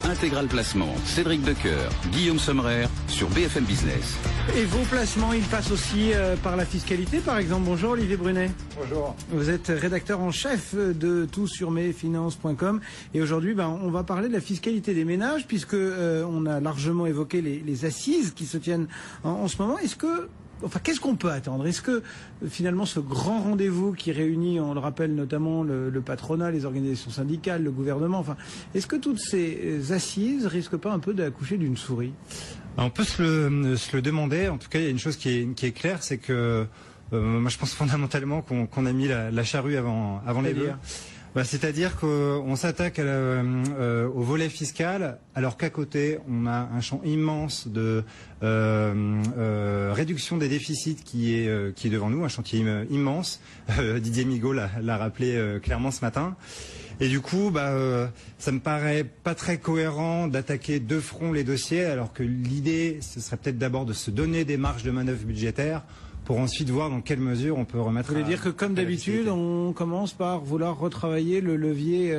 Intégral Placement, Cédric Decoeur, Guillaume Sommerer sur BFM Business. Et vos placements, ils passent aussi par la fiscalité, par exemple. Bonjour Olivier Brunet. Bonjour. Vous êtes rédacteur en chef de toutsurmesfinances.com et aujourd'hui, on va parler de la fiscalité des ménages puisque on a largement évoqué les assises qui se tiennent en ce moment. Qu'est-ce qu'on peut attendre? Est-ce que finalement ce grand rendez-vous qui réunit, on le rappelle notamment le patronat, les organisations syndicales, le gouvernement, est-ce que toutes ces assises risquent pas un peu d'accoucher d'une souris? On peut se le demander. En tout cas, il y a une chose qui est claire, c'est que moi je pense fondamentalement qu'on a mis la charrue avant les bœufs. C'est-à-dire qu'on s'attaque au volet fiscal, alors qu'à côté, on a un champ immense de réduction des déficits qui est devant nous, un chantier immense. Didier Migaud l'a rappelé clairement ce matin. Et du coup, ça me paraît pas très cohérent d'attaquer de front les dossiers, alors que l'idée, ce serait peut-être d'abord de se donner des marges de manœuvre budgétaires pour ensuite voir dans quelle mesure on peut remettre. Vous voulez dire que comme d'habitude, on commence par vouloir retravailler le levier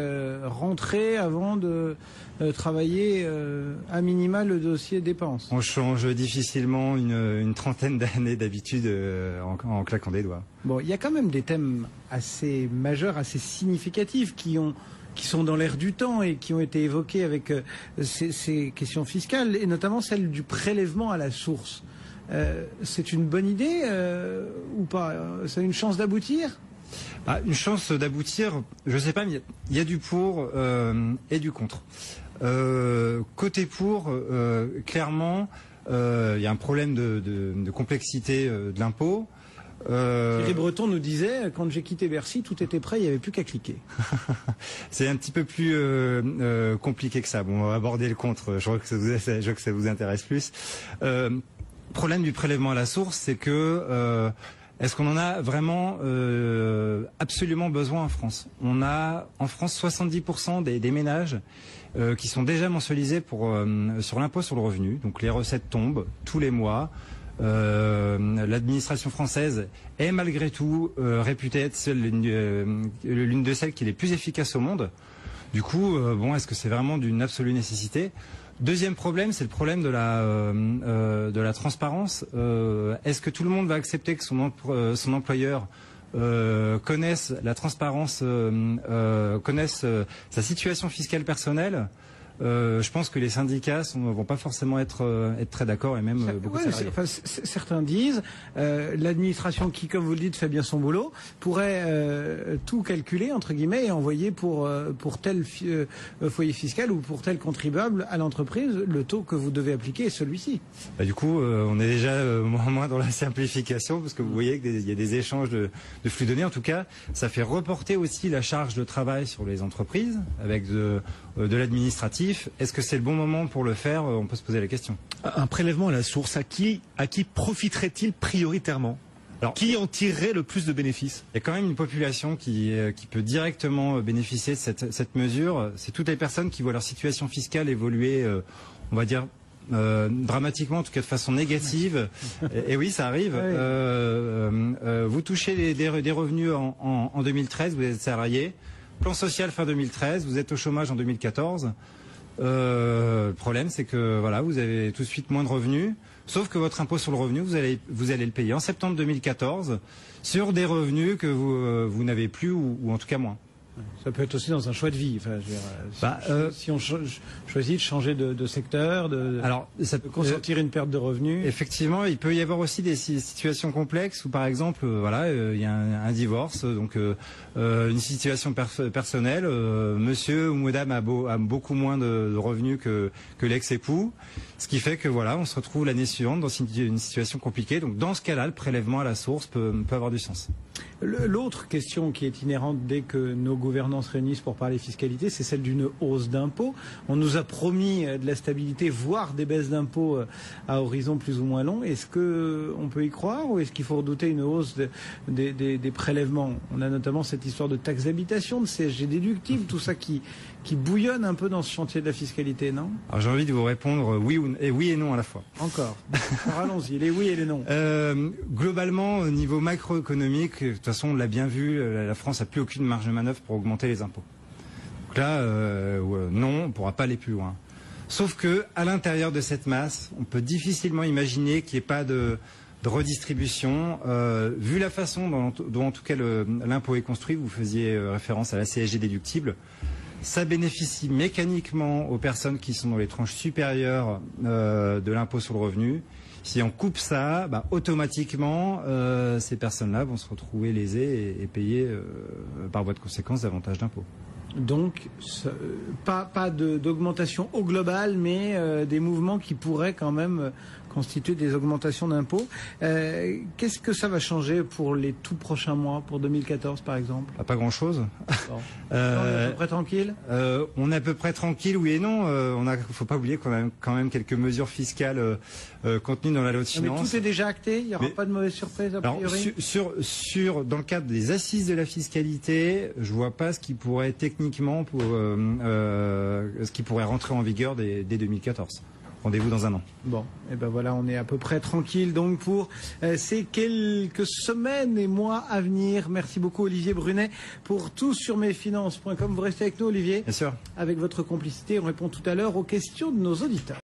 rentrée avant de travailler à minima le dossier dépenses. On change difficilement une trentaine d'années d'habitude en claquant des doigts. Bon, il y a quand même des thèmes assez majeurs, assez significatifs qui sont dans l'air du temps et qui ont été évoqués avec ces questions fiscales, et notamment celle du prélèvement à la source. C'est une bonne idée ou pas? Ça a une chance d'aboutir? Une chance d'aboutir, je sais pas, mais il y a du pour et du contre. Côté pour, clairement, il y a un problème de complexité de l'impôt. Thierry Breton nous disait, quand j'ai quitté Bercy, tout était prêt, il n'y avait plus qu'à cliquer. C'est un petit peu plus compliqué que ça. Bon, on va aborder le contre, je vois que ça vous intéresse plus. Problème du prélèvement à la source, c'est que est-ce qu'on en a vraiment absolument besoin en France? On a en France 70% des ménages qui sont déjà mensualisés sur l'impôt sur le revenu. Donc les recettes tombent tous les mois. L'administration française est malgré tout réputée être l'une de celles qui est les plus efficaces au monde. Du coup, est-ce que c'est vraiment d'une absolue nécessité? Deuxième problème, c'est le problème de la transparence. Est-ce que tout le monde va accepter que son employeur connaisse la transparence, connaisse sa situation fiscale personnelle? Je pense que les syndicats vont pas forcément être très d'accord, et même beaucoup de salariés. Certains disent l'administration qui, comme vous le dites, fait bien son boulot, pourrait tout calculer entre guillemets et envoyer pour tel foyer fiscal ou pour tel contribuable à l'entreprise le taux que vous devez appliquer est celui-ci. Du coup, on est déjà moins dans la simplification, parce que vous voyez qu'il y a des échanges de flux de données. En tout cas, ça fait reporter aussi la charge de travail sur les entreprises avec de l'administratif. Est-ce que c'est le bon moment pour le faire? On peut se poser la question. Un prélèvement à la source, à qui profiterait-il prioritairement? Alors, qui en tirerait le plus de bénéfices? Il y a quand même une population qui peut directement bénéficier de cette mesure. C'est toutes les personnes qui voient leur situation fiscale évoluer, on va dire, dramatiquement, en tout cas de façon négative. Et oui, ça arrive. Vous touchez des revenus en 2013, vous êtes salarié. Plan social fin 2013, vous êtes au chômage en 2014. Le problème, c'est que vous avez tout de suite moins de revenus, sauf que votre impôt sur le revenu, vous allez le payer en septembre 2014 sur des revenus que vous n'avez plus ou en tout cas moins. Ça peut être aussi dans un choix de vie. Si on choisit de changer de secteur, ça peut consentir une perte de revenus. Effectivement, il peut y avoir aussi des situations complexes où, par exemple, il y a un divorce, donc une situation personnelle. Monsieur ou madame a beaucoup moins de revenus que l'ex-époux, ce qui fait que on se retrouve l'année suivante dans une situation compliquée. Donc, dans ce cas-là, le prélèvement à la source peut avoir du sens. L'autre question qui est inhérente dès que nos gouvernants se réunissent pour parler fiscalité, c'est celle d'une hausse d'impôts. On nous a promis de la stabilité, voire des baisses d'impôts à horizon plus ou moins long. Est-ce qu'on peut y croire ou est-ce qu'il faut redouter une hausse des prélèvements? On a notamment cette histoire de taxe d'habitation, de CSG déductible, tout ça qui bouillonne un peu dans ce chantier de la fiscalité, non? Alors j'ai envie de vous répondre oui et non à la fois. Encore. Alors allons-y, les oui et les non. Globalement, au niveau macroéconomique, de toute façon on l'a bien vu, la France n'a plus aucune marge de manœuvre pour augmenter les impôts. Donc là, non, on ne pourra pas aller plus loin. Sauf que à l'intérieur de cette masse, on peut difficilement imaginer qu'il n'y ait pas de redistribution. Vu la façon dont en tout cas l'impôt est construit, vous faisiez référence à la CSG déductible, ça bénéficie mécaniquement aux personnes qui sont dans les tranches supérieures de l'impôt sur le revenu. Si on coupe ça, automatiquement, ces personnes-là vont se retrouver lésées et payer par voie de conséquence davantage d'impôts. Donc, pas d'augmentation au global, mais des mouvements qui pourraient quand même constituer des augmentations d'impôts. Qu'est-ce que ça va changer pour les tout prochains mois, pour 2014 par exemple? Pas grand-chose. Bon. On est à peu près tranquille. On est à peu près tranquille, oui et non. Faut pas oublier qu'on a quand même quelques mesures fiscales contenues dans la loi de finances. Mais tout est déjà acté. Il n'y aura pas de mauvaise surprise a priori. Dans le cadre des assises de la fiscalité, je vois pas ce qui pourrait techniquement ce qui pourrait rentrer en vigueur dès 2014. Rendez-vous dans un an. Bon, et ben voilà, on est à peu près tranquille donc pour ces quelques semaines et mois à venir. Merci beaucoup Olivier Brunet pour tout sur mesfinances.com. Vous restez avec nous Olivier. Bien sûr. Avec votre complicité, on répond tout à l'heure aux questions de nos auditeurs.